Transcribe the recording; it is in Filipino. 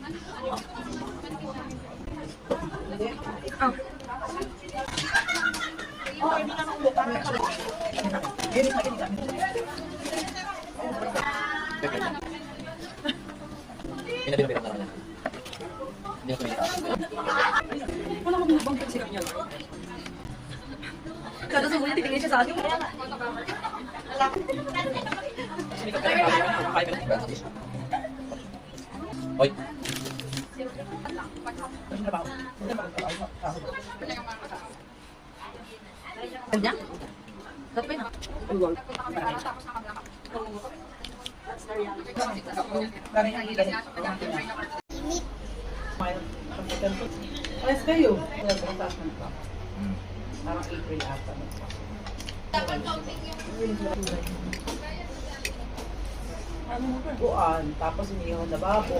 Oh. Pinabiro-biro na lang. Hindi ako kumita. Wala mo binabang kasi kanya. Kada sa muli, titingin siya sa akin. Hoy. Kanya? Dapat na. Uwag. Alas kayo. Parang April ata. Ano mo buwan, tapos umiihaw na babo.